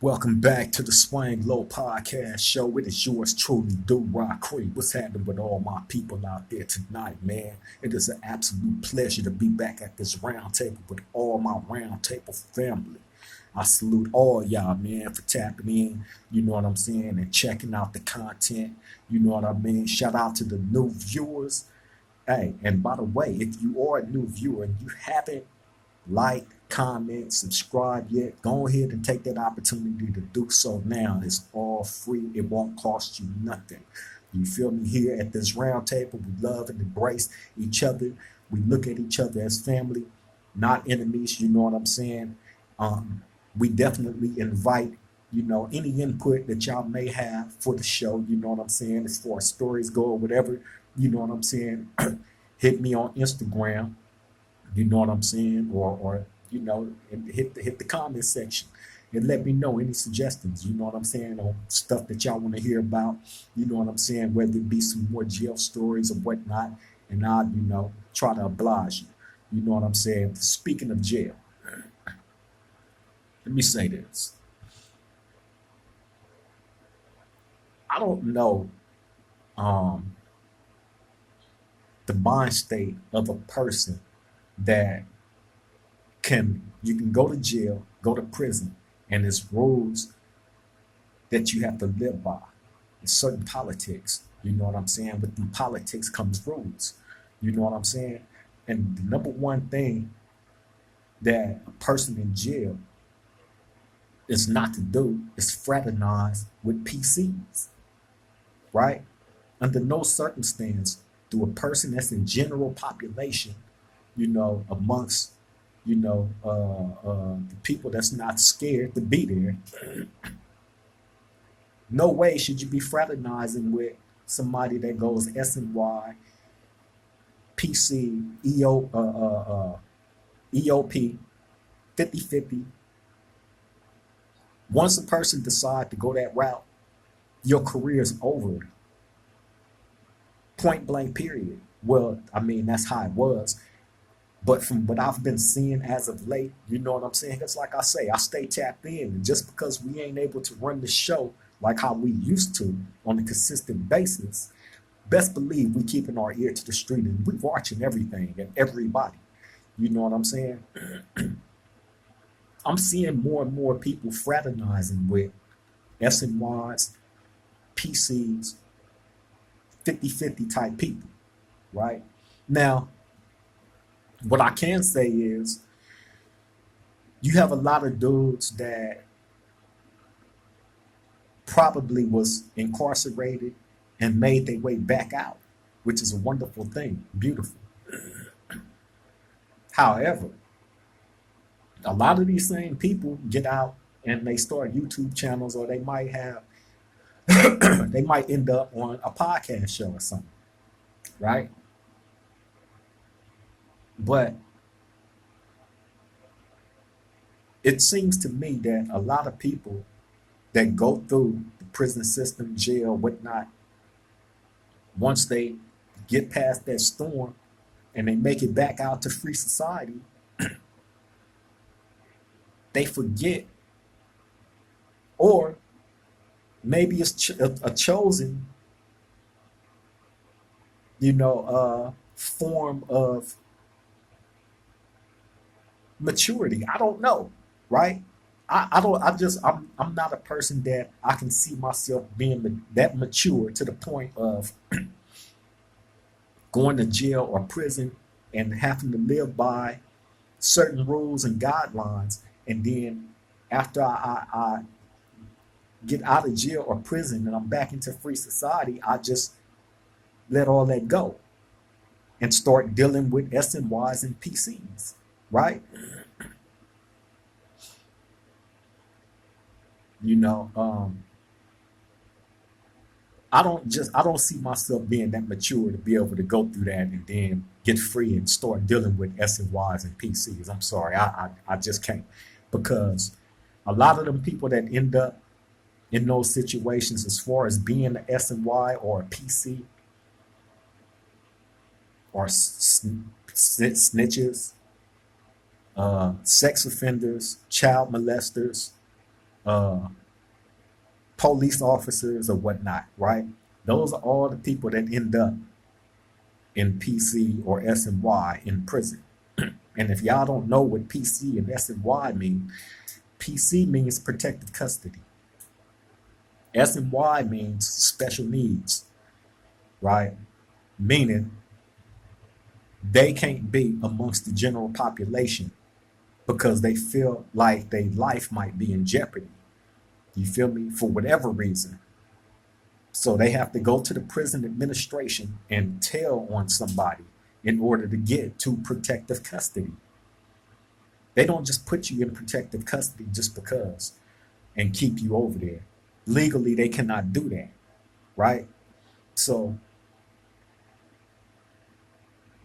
Welcome back to the Swang Low Podcast Show. It is yours truly, Do Rock Creek. What's happening with all my people out there tonight, man? It is an absolute pleasure to be back at this round table with all my round table family. I salute all y'all, man, for tapping in, you know what I'm saying, and checking out the content, you know what I mean? Shout out to the new viewers. Hey, and by the way, if you are a new viewer and you haven't like, comment, subscribe yet, go ahead and take that opportunity to do so now. It's all free. It won't cost you nothing. You feel me? Here at this round table, we love and embrace each other. We look at each other as family, not enemies. You know what I'm saying? We definitely invite, any input that y'all may have for the show. You know what I'm saying? As far as stories go or whatever, you know what I'm saying? Hit me on Instagram, you know what I'm saying, or and hit the comment section and let me know any suggestions. You know what I'm saying, or stuff that y'all want to hear about. You know what I'm saying, whether it be some more jail stories or whatnot, and I'll try to oblige you. You know what I'm saying. Speaking of jail, let me say this. I don't know um, the mind state of a person that you can go to jail, go to prison, and there's rules that you have to live by. It's certain politics. You know what I'm saying? With the politics comes rules. You know what I'm saying? And the number one thing that a person in jail is not to do is fraternize with PCs, right? Under no circumstance do a person that's in general population, amongst the people that's not scared to be there. No way should you be fraternizing with somebody that goes SNY, PC, EOP, 50-50. Once a person decides to go that route, your career is over. Point blank, period. Well, I mean, that's how it was. But from what I've been seeing as of late, you know what I'm saying? It's like I say, I stay tapped in. And just because we ain't able to run the show like how we used to on a consistent basis, best believe we keeping our ear to the street and we watching everything and everybody. You know what I'm saying? I'm seeing more and more people fraternizing with SNYs, PCs, 50-50 type people, right? Now, what I can say is you have a lot of dudes that probably was incarcerated and made their way back out, which is a wonderful thing, beautiful. However, a lot of these same people get out and they start YouTube channels, or they might have they might end up on a podcast show or something, right? But it seems to me that a lot of people that go through the prison system, jail, whatnot, once they get past that storm and they make it back out to free society, they forget, or maybe it's a chosen, form of maturity. I don't know, right? I don't. I'm not a person that I can see myself being that mature to the point of going to jail or prison and having to live by certain rules and guidelines, and then after I get out of jail or prison and I'm back into free society, I just let all that go and start dealing with SNYs and PCs, right? You know, I don't see myself being that mature to be able to go through that and then get free and start dealing with SNYs and PCs. I'm sorry, I just can't, because a lot of them people that end up in those situations, as far as being an SNY or a PC, or snitches, sex offenders, child molesters, uh, police officers or whatnot, right? Those are all the people that end up in PC or SNY in prison. And if y'all don't know what PC and SNY mean, PC means protective custody. SNY means special needs, right? Meaning they can't be amongst the general population because they feel like their life might be in jeopardy. You feel me? For whatever reason. So they have to go to the prison administration and tell on somebody in order to get to protective custody. They don't just put you in protective custody just because and keep you over there. Legally, they cannot do that, right? So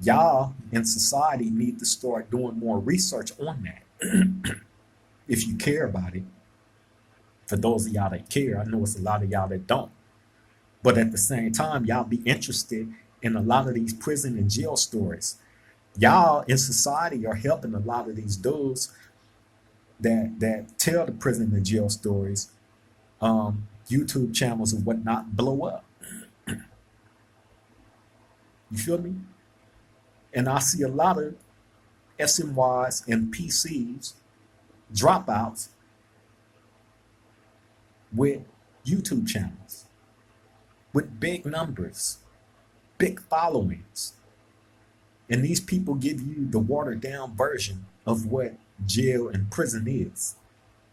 y'all in society need to start doing more research on that if you care about it. For those of y'all that care, I know it's a lot of y'all that don't. But at the same time, y'all be interested in a lot of these prison and jail stories. Y'all in society are helping a lot of these dudes that tell the prison and jail stories, YouTube channels and whatnot blow up. You feel me? And I see a lot of SNYs and PCs dropouts with YouTube channels with big numbers, big followings. And these people give you the watered down version of what jail and prison is.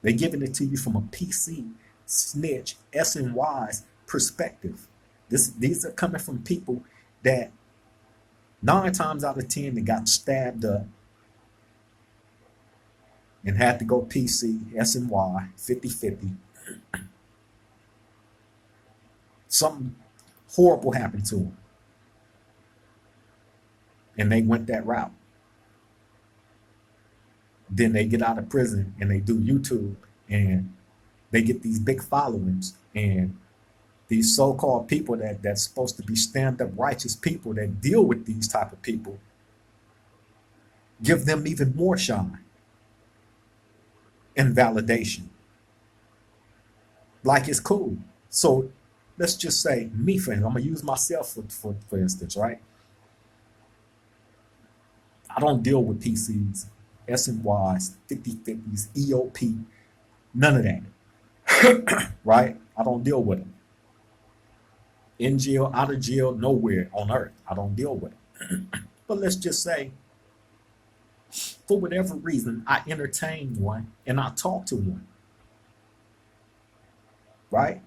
They're giving it to you from a PC, snitch, SNY's perspective. These are coming from people that 9 times out of 10 they got stabbed up and had to go PC, SNY, 50-50. Something horrible happened to them. And they went that route. Then they get out of prison and they do YouTube and they get these big followings, and these so-called people that's supposed to be stand-up righteous people that deal with these type of people give them even more shine and validation. Like it's cool. So let's just say me, friends, I'm gonna use myself for instance, right? I don't deal with PCs, SNYs, 50-50s, EOP, none of that, right? I don't deal with them. In jail, out of jail, nowhere on earth. I don't deal with them. But let's just say, for whatever reason, I entertain one and I talk to one, right?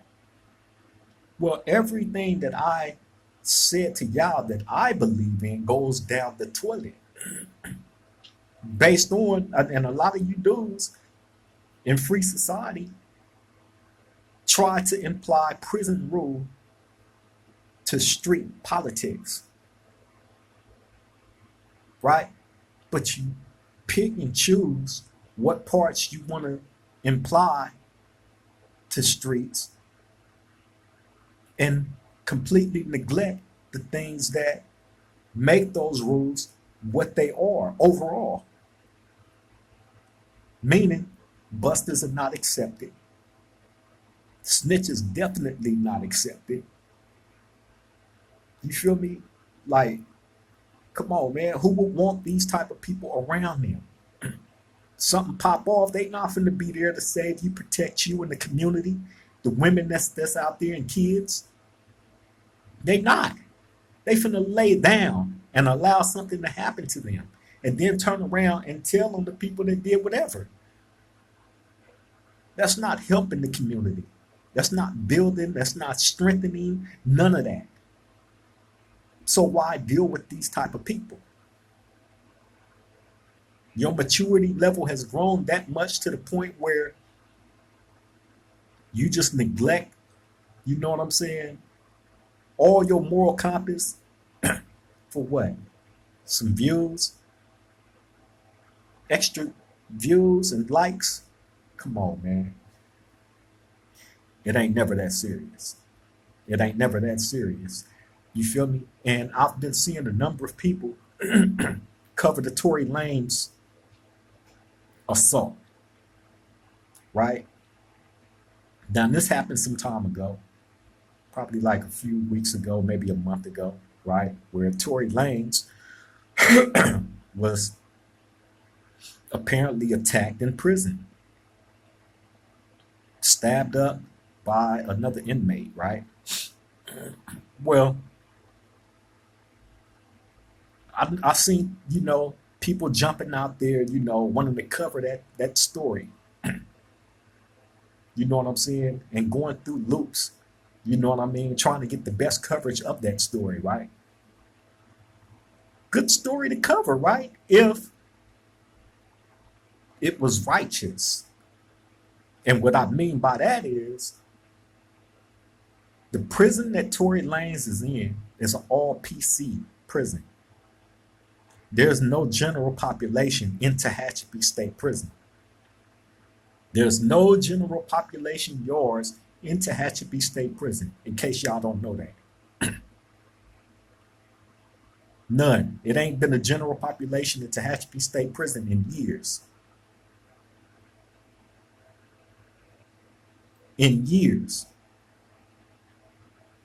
Well, everything that I said to y'all that I believe in goes down the toilet based on, and a lot of you dudes in free society try to imply prison rule to street politics, right? But you pick and choose what parts you want to imply to streets and completely neglect the things that make those rules what they are overall. Meaning, busters are not accepted. Snitches definitely not accepted. You feel me? Like, come on, man. Who would want these type of people around them? Something pop off, they not finna be there to save you, protect you in the community. The women that's out there and kids, they not. They finna lay down and allow something to happen to them, and then turn around and tell on the people that did whatever. That's not helping the community. That's not building. That's not strengthening. None of that. So why deal with these type of people? Your maturity level has grown that much to the point where you just neglect, you know what I'm saying, all your moral compass for what? Some views, extra views and likes? Come on, man. It ain't never that serious. It ain't never that serious. You feel me? And I've been seeing a number of people cover the Tory Lanez assault, right? Now, this happened some time ago, probably like a few weeks ago, maybe a month ago, right? Where Tory Lanez was apparently attacked in prison, stabbed up by another inmate, right? Well, I've seen, people jumping out there, wanting to cover that story. You know what I'm saying? And going through loops, you know what I mean? Trying to get the best coverage of that story, right? Good story to cover, right? If it was righteous. And what I mean by that is the prison that Tory Lanez is in is an all PC prison. There's no general population in Tehachapi State Prison. There's no general population yards in Tehachapi State Prison, in case y'all don't know that. None. It ain't been a general population in Tehachapi State Prison in years. In years.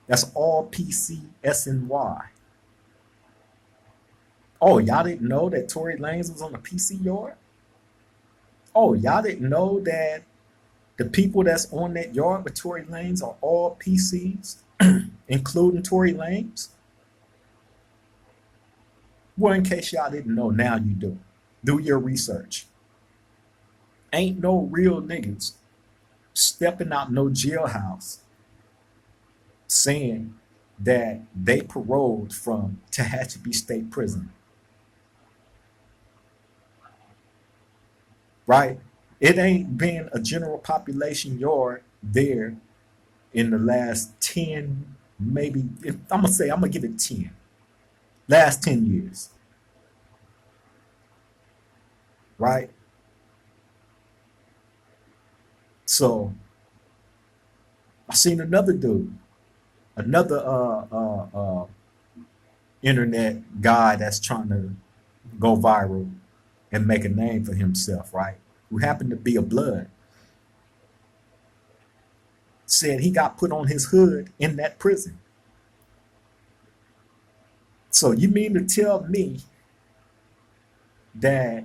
That's all PCSNY. Oh, y'all didn't know that Tory Lanez was on a PC yard? Oh, y'all didn't know that the people that's on that yard with Tory Lanez are all PCs, including Tory Lanez? Well, in case y'all didn't know, now you do. Do your research. Ain't no real niggas stepping out no jailhouse saying that they paroled from Tehachapi State Prison. Right? It ain't been a general population yard there in the last 10, maybe, I'm gonna give it 10. Last 10 years. Right? So I seen another dude, another internet guy that's trying to go viral and make a name for himself, right? Who happened to be a blood, said he got put on his hood in that prison. So you mean to tell me that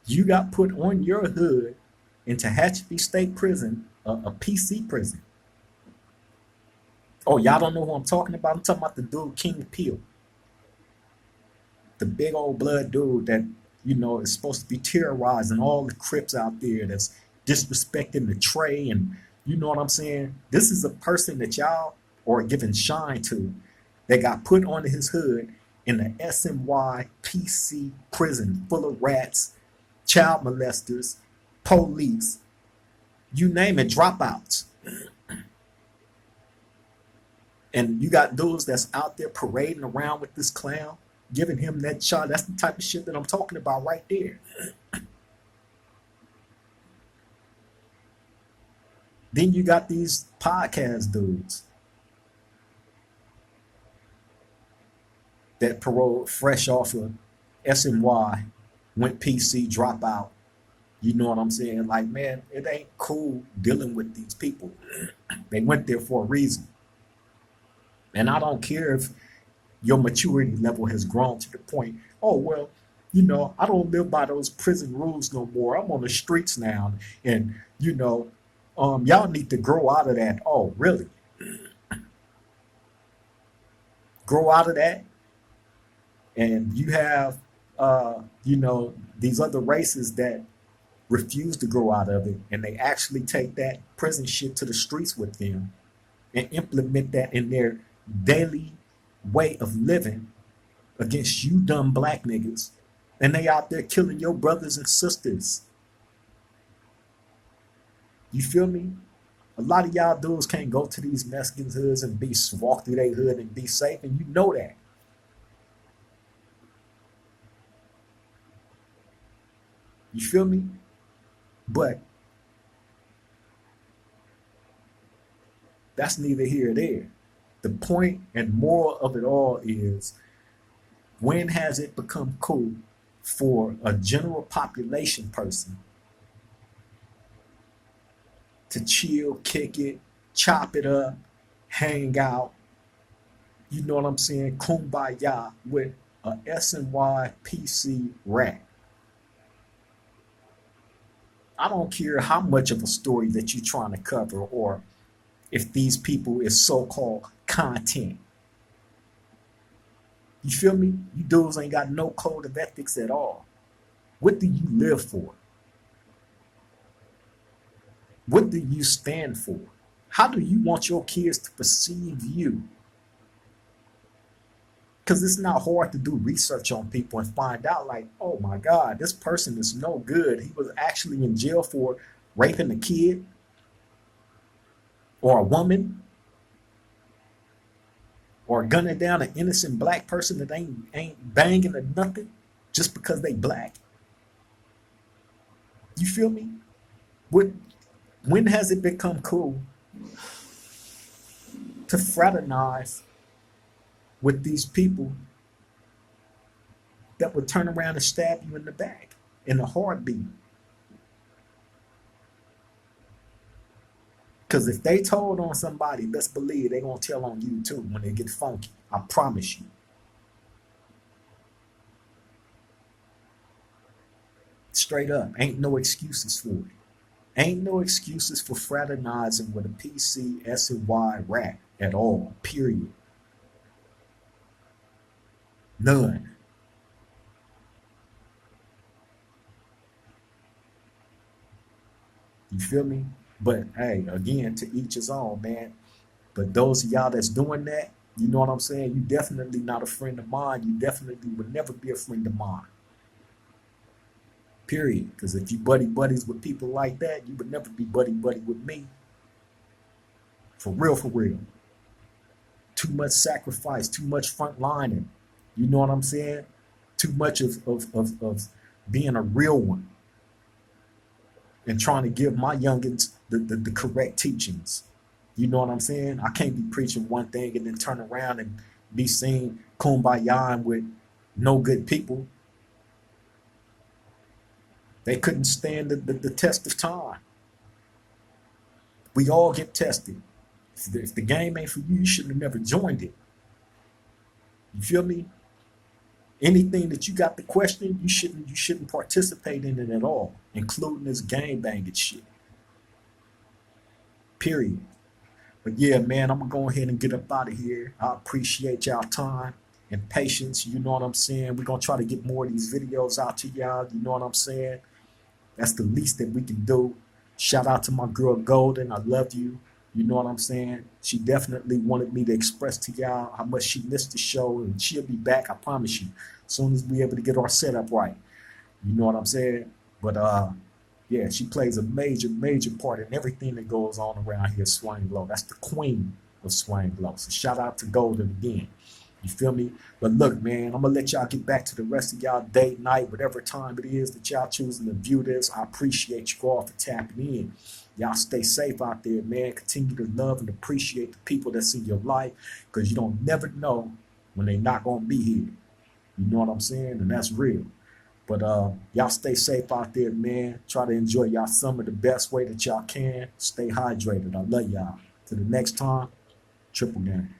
you got put on your hood in Tehachapi State Prison, a PC prison? Oh, y'all don't know who I'm talking about? I'm talking about the dude King Peel, the big old blood dude that is supposed to be terrorizing all the Crips out there, that's disrespecting the tray, and you know what I'm saying? This is a person that y'all are giving shine to that got put on his hood in the SMY PC prison full of rats, child molesters, police, you name it, dropouts. And you got dudes that's out there parading around with this clown, giving him that shot. That's the type of shit that I'm talking about right there. Then you got these podcast dudes that paroled fresh off of SMY, went PC, drop out. You know what I'm saying? Like, man, it ain't cool dealing with these people. They went there for a reason. And I don't care if your maturity level has grown to the point, oh, well, I don't live by those prison rules no more. I'm on the streets now. And, y'all need to grow out of that. Oh, really? Grow out of that? And you have, these other races that refuse to grow out of it, and they actually take that prison shit to the streets with them and implement that in their daily way of living against you dumb black niggas, and they out there killing your brothers and sisters. You feel me? A lot of y'all dudes can't go to these Mexicans hoods and walk through their hood and be safe, and you know that. You feel me? But that's neither here nor there. The point and moral of it all is, when has it become cool for a general population person to chill, kick it, chop it up, hang out, you know what I'm saying, kumbaya with a SNY PC rack. I don't care how much of a story that you're trying to cover or if these people is so-called content. You feel me? You dudes ain't got no code of ethics at all. What do you live for? What do you stand for? How do you want your kids to perceive you? Because it's not hard to do research on people and find out like, oh my God, this person is no good. He was actually in jail for raping a kid or a woman or gunning down an innocent black person that ain't banging or nothing just because they black. You feel me? When has it become cool to fraternize with these people that would turn around and stab you in the back in a heartbeat? Because if they told on somebody, best believe they're going to tell on you too when they get funky. I promise you. Straight up, ain't no excuses for it. Ain't no excuses for fraternizing with a PC, SNY rat at all, period. None. You feel me? But hey, again, to each his own, man. But those of y'all that's doing that, you know what I'm saying? You definitely not a friend of mine. You definitely would never be a friend of mine. Period. Because if you buddies with people like that, you would never be buddy with me. For real, for real. Too much sacrifice, too much front lining. You know what I'm saying? Too much of being a real one and trying to give my youngins the correct teachings. You know what I'm saying? I can't be preaching one thing and then turn around and be seen kumbaya with no good people. They couldn't stand the test of time. We all get tested. If the game ain't for you, you should have never joined it. You feel me? Anything that you got to question, you shouldn't participate in it at all, including this game banging shit. Period. But yeah, man, I'm gonna go ahead and get up out of here. I appreciate y'all time and patience. You know what I'm saying? We're gonna try to get more of these videos out to y'all. You know what I'm saying? That's the least that we can do. Shout out to my girl Golden. I love you. You know what I'm saying? She definitely wanted me to express to y'all how much she missed the show, and she'll be back, I promise you, as soon as we're able to get our setup right. You know what I'm saying? But yeah, she plays a major part in everything that goes on around here at Swang Low. That's the queen of Swang Low. So shout out to Golden again. You feel me? But look, man, I'm gonna let y'all get back to the rest of y'all day, night, whatever time it is that y'all choosing to view this. I appreciate you all for tapping in. Y'all stay safe out there, man. Continue to love and appreciate the people that's in your life, because you don't never know when they not gonna be here. You know what I'm saying? And that's real. But y'all stay safe out there, man. Try to enjoy y'all summer the best way that y'all can. Stay hydrated. I love y'all. Till the next time, triple game.